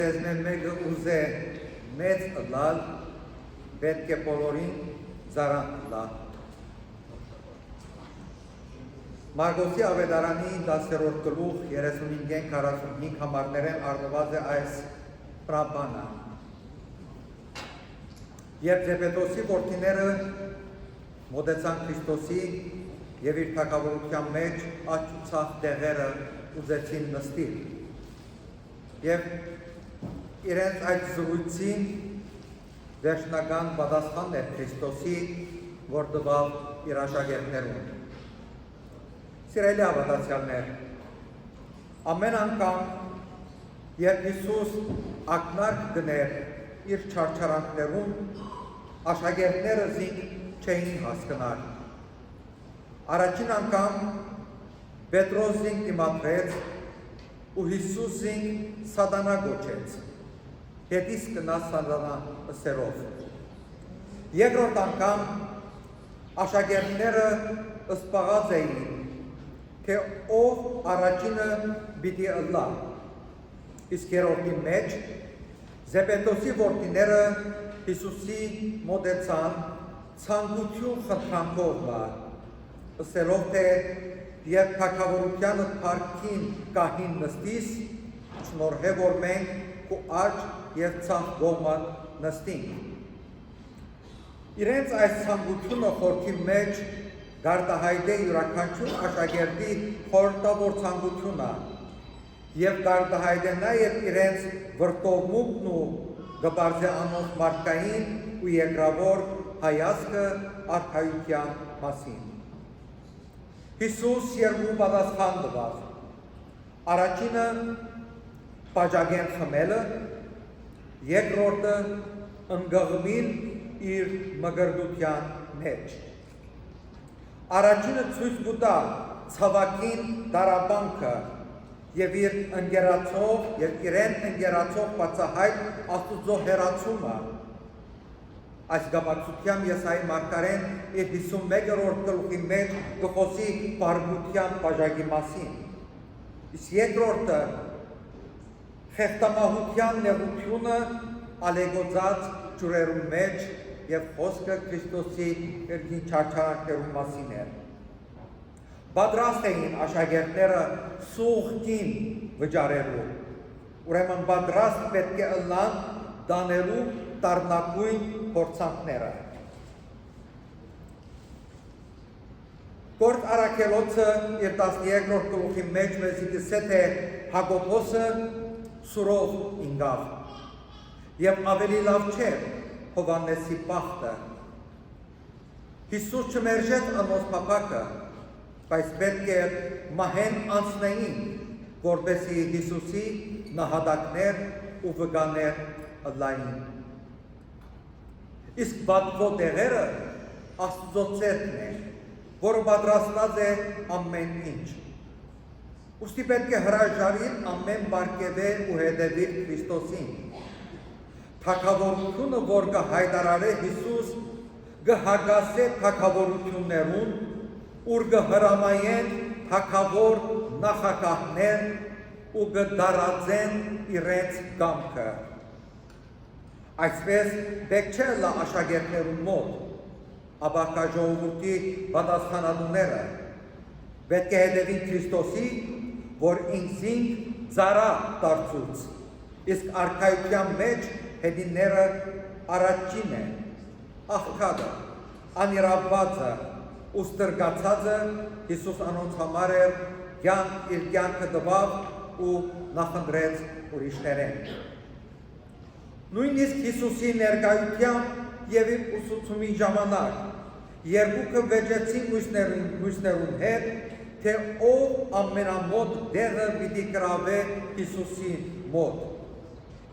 Մեկը ուզե մեծ լալ, պետք է բոլորին զարան լա։ Մարգոսի ավետարանի 10-րդ գլուխ 35-45 համարներեն առնված է այս պրաբանը։ Երբ Զեբեդոսի որդիները մոտեցան Քրիստոսի և իր թագավորության մեջ աճուցած տեղերը ուզեցին նստել։ Եվ իրենց այդ զրույցին վերջնական պատասխանն էր Քրիստոսի, որ տվավ իր աշակերտներուն։ Սիրելի հավատացյալներ, ամեն անգամ, երբ Հիսուս ակնարկ դներ իր չարչարանքներում, աշակերտները զինք չէին հասկնալ։ Առաջին անգամ Պետրոս զինք դիմադրեց ու Հիսուս զինք սատանա գոչեց, հետիս կնաց սատանա ըսերով։ Երկրորդ անգամ աշակերտները ըսպաղած էին, թե ով առաջինը պիտի ըլլա, իսկ երրորդի մեջ Զեբեդոսի որդիները Հիսուսի մոտեցան ցանկություն խնդրանքով, ըսելով թե երբ թագավորությանը փառքին կահին նստիս, շնորհե որ մենք քո աջ եւ ցավ կողմը նստենք։ Իրենց այս ցանկությունը խորքի մեջ գարտահայտե յուրաքանչյուր աշակերտի խորհրդավոր ցանկությունը եւ գարտահայտե նաեւ իրենց վրտովմունքն ու գբարձե անոնց մարդկային ու երկրավոր հայացքը արքայության մասին։ Հիսուս երկու պատասխան տվավ։ Առաջինը պաջագեն խմելը, երկրորդը ընկղմին իր մգրդության մեջ։ Առաջինը ցույց կտա ցավակին դարաբանքը եւ իր ընկերացող եւ իրեն ընկերացող բացահայտ Աստծո հերացումը։ Այս գաբացության Եսայի մարգարեն իր 51-րդ գլուխի մեջ գխոսի բարգության բաժակի մասին։ Իսկ երկրորդը խեղտամահության նեղությունը ալեգոծած ջուրերու մեջ եւ խոսքը Քրիստոսի երկին չարչարանքներու մասին էր։ Պատրաստ էին աշակերտները սուղքին վճարելու, ուրեմն պատրաստ պետք է ըլլան դանելու տարնակույն փորձանքները։ Գործ Առաքելոցը իր 13-րդ գլուխի մեջ մեզ գսե թե Հակոբոսը սուրով ինգավ եւ ավելի լավ չէ Հովհաննեսի պախտը։ Հիսուս չմերժեց անոնց փափակը, բայց պետք է մահեն անցնեին, որպեսզի Հիսուսի նահատակներ ու վկաներ ըլլային։ Իսկ բատվո տեղերը Աստծո ծերքն է, որը պատրաստված է ամեն ինչ։ Ուստի պետք է հրաժարին ամեն բարգևե ու հետևիր Քրիստոսին։ Թագավորությունը, որ կհայտարարե Հիսուս, կհագասե թագավորություններուն, ուր կհրամայեն թագավոր նախագահներ ու կդարածեն իրենց կամքը։ Այսպես պետք չէ լա աշակերտներուն մոտ, ապա կա ժողովրդի պատասխանատուները, պետք է հետևին Քրիստոսի, որ ինքզինք ծառա դարձուց, իսկ արքայության մեջ հետինները առաջին է, աղքատը, անիրավվածը, ու ստրգացածը Հիսուս անոնց համար էր իր կյանքը տվավ ու նախընտրեց ուրիշներեն։ Նույնիսկ Հիսուսի ներկայությամբ եւ իր ուսուցումի ժամանակ երկուքը վեճեցին մյուսներուն հետ, թե ով ամենամոտ դեղը պիտի գրավե Հիսուսի մոտ,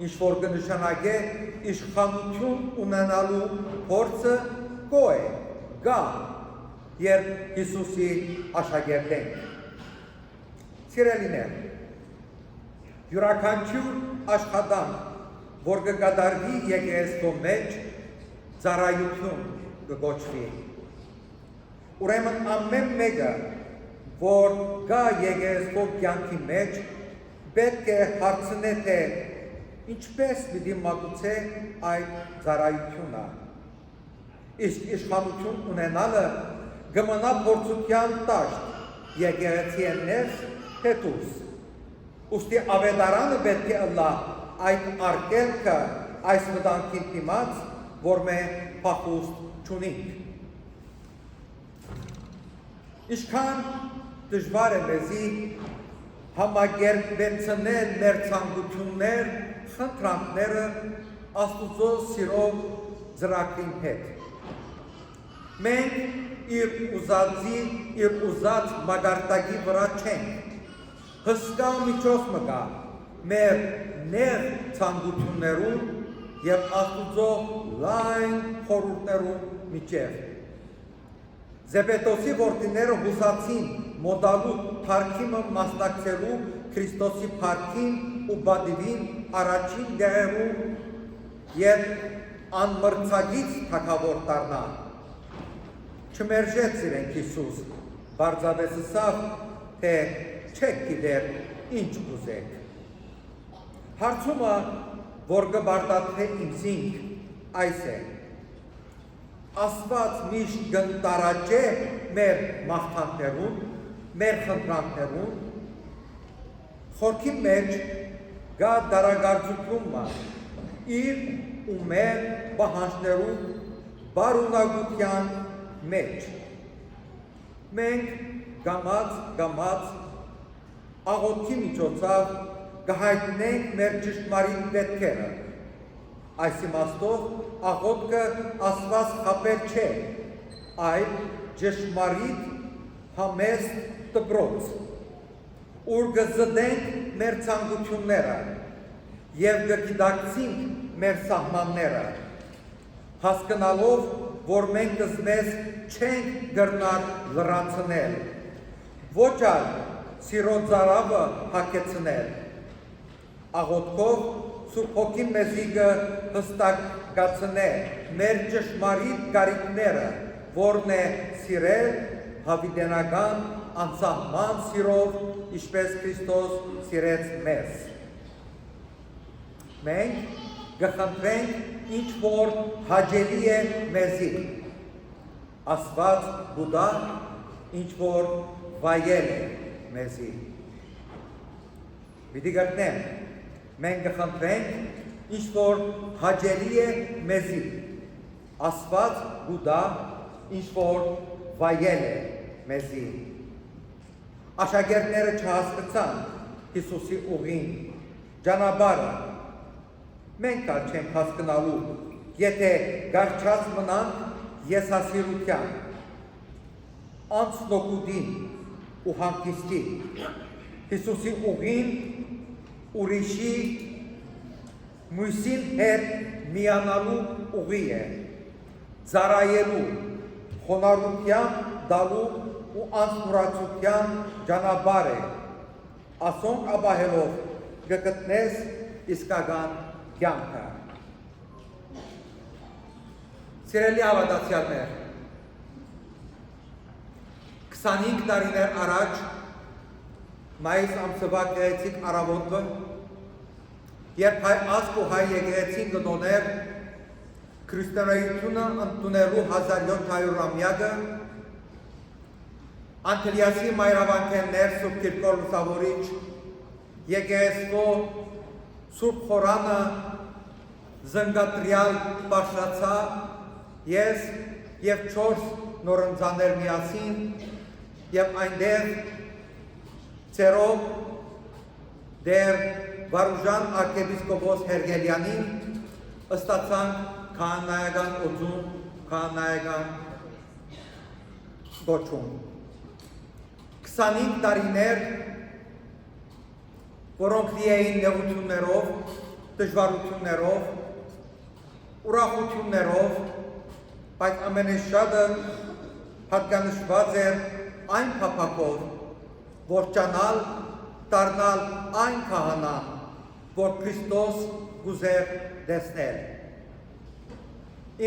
ինչ որ կնշանակե իշխանություն ունենալու փորձը գո է, գա, երբ Հիսուսի աշակերտ ենք։ Սիրելիներ, յուրաքանչյուր աշխատանք, որ կկատարվի եկեղեցու մեջ, ծառայություն կգոչվի։ Ուրեմն ամեն մեկը, որ գա եկեղեցու կյանքի մեջ, պետք է հարցնե թե ինչպես պիտի մատուցե այդ ծառայությունը։ Իսկ իշխանություն ունենալը գմնա փորձության տաշտ եկեղեցիեն ներս թե դուրս։ Ուստի ավետարանը պետք է ըլլա այդ արգելքը այս վտանգին դիմաց, որ մենք փախուստ չունենք։ Ինչքան դժվար է մեզի համագերբեցնել մեր ցանկություններ, խնդրանքները Աստուծո սիրով ծրագրին հետ։ Մենք իր ուզած մագարտակի վրա չենք, հսկա միջոց մկա մեր նեղ ցանկություններուն և Աստուծո լայն խորհուրդներուն միջև։ Զեբետոսի որդիները հուսացին մոդալու փառքիմը մասնակցելու Քրիստոսի փառքին ու բադիվին առաջին դերերում և անմրցակից թագավոր դառնա։ Չմերժեց իրենք Հիսուս, բարձրապես ասավ, թե չեք գիտեր ինչ կուզեք։ Հարցումը, որ կբարտադրե ինձինք, այս է. Աստված միշտ կընտարաճե մեր մաղթանքներուն, մեր խնդրանքներուն, խորքի մեջ գա դարագարձությունը իր ու մեր պահանջներուն բարունակության մեջ։ Մենք գամած աղոթքի միջոցով կհայտնենք մեր ճշմարիտ պետքերը։ Այս իմաստով աղոթքը Աստված խաբեր չէ, այլ ճշմարիտ համեստ դպրոց, ուր կզդենք մեր ցանկությունները և կգիտակցենք մեր սահմանները, հասկանալով, որ մենք մեզ չենք գրնար լրացնել, ոչ այլ սիրո ծարավը հագեցնել, աղոթքով Սուրբ Հոգին մեզի կհստակացնե մեր ճշմարիտ կարիքները, որն է սիրել հավիտենական անսահման սիրով, ինչպես Քրիստոս սիրեց մեզ։ Մենք կխնդրենք ինչ որ հաճելի է մեզի, Աստված գուտա ինչ որ վայել է մեզի։ Պիտի գտնեմ, մենք կխնդրենք ինչ որ հաճելի է մեզի, Աստված գուտա ինչ որ վայել է մեզի։ Աշակերտները չհասկացան Հիսուսի ուղին, ճանապարհը, մենք ալ չենք հասկանալու, եթե գարչած մնանք եսասիրության, անցնոկուտին ու հանգիստի, Հիսուսի ուղին ուրիշի մույսին հետ միանալու ուղի է, ծառայելու, խոնարհության դալու ու անձնուրացության ճանապարհ է, ասոնք ապահելով կգտնես իսկական կյանքը։ Սիրելի հավատացյալներ, 25 տարիներ առաջ մայիս ամսվա գեղեցիկ առավոտը, երբ հայ ազգ ու հայ եկեղեցին կդոներ քրիստոնեությունը ընդունելու 1700-ամյակը, Անտելիասի մայրավանքեններ Սուրբ Կիրկոր Լուսավորիչ, եկեղեցվո Սուրբ Խորանը զնգատրյալ բաշրացա, ես և 4 նորընձաներ միասին և այնտեղ ծերով դեր Վարուժան արքեպիսկոպոս Հերգելյանին ստացանք քահանայական օձում, քահանայական գոչում։ 25 տարիներ, որոնք լի էին նեղություններով, դժվարություններով, ուրախություններով, բայց ամենաշատը հատկանշված էր այն փափակով, որ ճանալ դառնալ այն քահանան, որ Քրիստոս գուզեր տեսնել։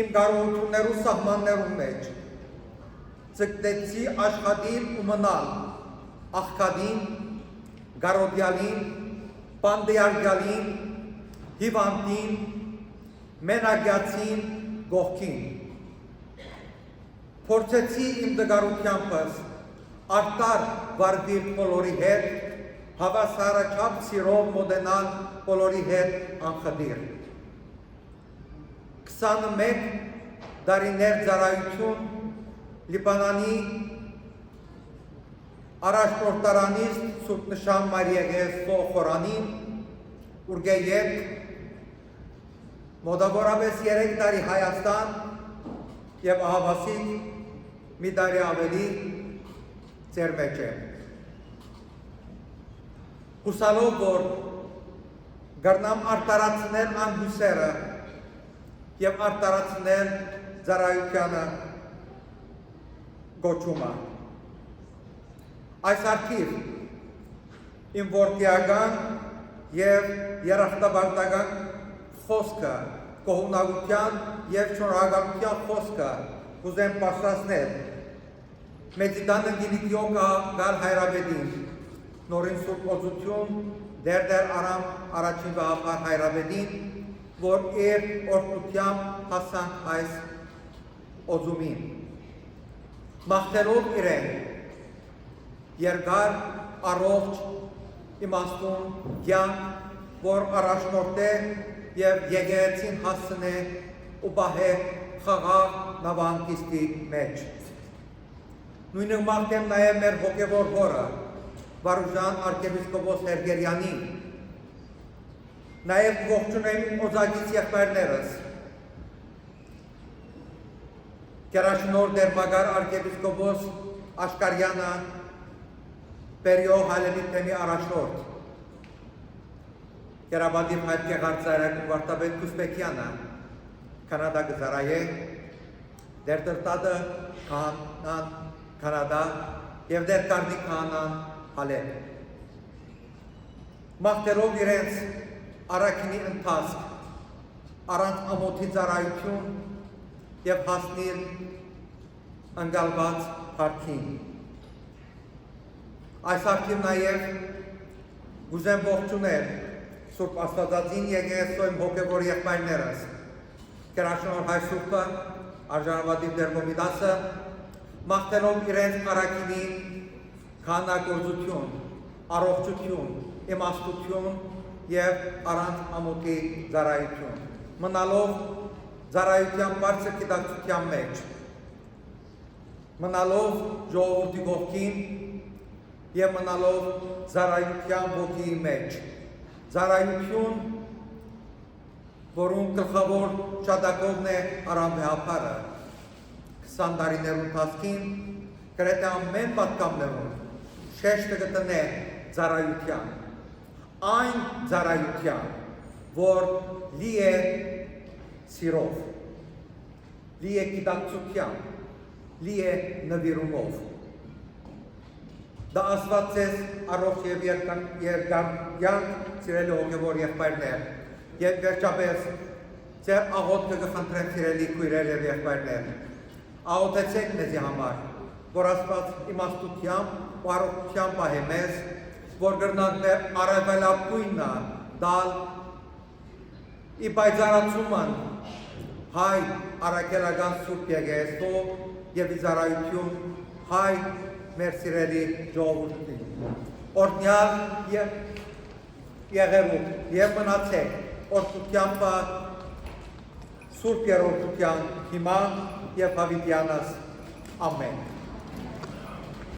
Իմ կարողություններու սահմաններու մեջ ձգտեցի աշխատել ու մնալ աղքատին, գարոդյալին, պանդեարգյալին, հիվանդին, մենակյացին գողքին։ Փորձեցի իմ դգարությանպես արտար վարդիր բոլորի հետ, հավասարաչափ սիրով մոտենալ բոլորի հետ անխդիր։ 21 դարիներ ծառայություն Լիբանանի առաջնորդարանից Սուրբ Նշան Մարիեգեստո խորանին, ուրգեյետ մոտավորապես 3 տարի Հայաստան և ահավասիկ մի տարի ավելի ձեր մեջ է։ Հուսալով, որ գարնամ արտարացնել անհուսերը և արտարացնել ծառայությանը գոչումը։ Այս արքիվ իմ որդիական և երախտաբարտական խոսքը, կողունակության և շնորհակալության խոսքը կուզեմ պաշտացնել մեծիտանը գիլիկյո գալ հայրաբեդին, նորին սուրբ օծություն դեր արամ առաջին վահապար հայրաբեդին, որ իր օրդությամբ հասանք այս օծումին։ Մաղթելով իրեն, երկար, առողջ, իմաստուն, կյանք, որ առաջնորդ է և եկեղեցին հասցնե ու բահե խաղաղ նավանկիստի մեջ։ Նույնը մաղթեմ նաև մեր հոգևոր հորը, Վարուժան արքեպիսկոպոս Հերգերյանին, նաև ողջունեմ օծագից եղբայրներս, Կերաշնոր դերմագար արքեպիսկոպոս Աշկարյանը, Պերիո Հալենի թեմի առաջնորդ, Կերաբադիվ հայտ կեղարծարակ վարտաբետ Կուսպեկյանը, Կանադա գզարայե, դեր տրտադը կահանան Կանադա և դեր կարդի կահանան հալետ։ Մաղթելով իրենց առաքինի ընթացք, առանց ամոթի ծառայություն և հասնիլ ընկալված հարքին։ Այս արքիվ նաև գուզեմ ողջունել Սուրբ Աստվածածին եկեղեցոյ հոգևոր եղբայրներս, Կերաշնոր հայ սուրբը, արժանավատիվ Դերմոմիդասը, մաղթելով իրենց առաքինի քահանագործություն, առողջություն, իմաստություն և առանց ամոթի ծառայություն, մնալով ծառայության բարձր գիտակցության մեջ, մնալով ժողովրդի կողքին և մնալով ծառայության ոգիի մեջ, ծառայություն, որում գլխավոր շատակովն է Արամբեհապարը, 20 տարիներ ընթացքին գրեթե ամեն պատգամներում շեշտը գտնե ծառայության, այն ծառայության, որ լի է սիրով, լի է գիտակցությամբ, լի է նվիրումով։ Դա ասված ես առողջ և երկարյանք սիրելի հոգևոր եղբայրներ, և վերջապես ձեր աղոթքը կխնդրեմ սիրելի քույրեր և եղբայրներ, աղոթեցեք մեզի համար, որ Աստված իմաստությամբ ու առողջությամբ պահե մեզ, որ կրնանք մեր առավելագույնը դալ ի պայծառացումն հայ առաքելական Սուրբ Եկեղեցու և ի ծառայություն հայ մեր սիրելի ժողովրդին։ Օրհնյալ եղերուք և մնացեք օրհնությամբ Սուրբ Երրորդության հիմա և հավիտյանս ամեն։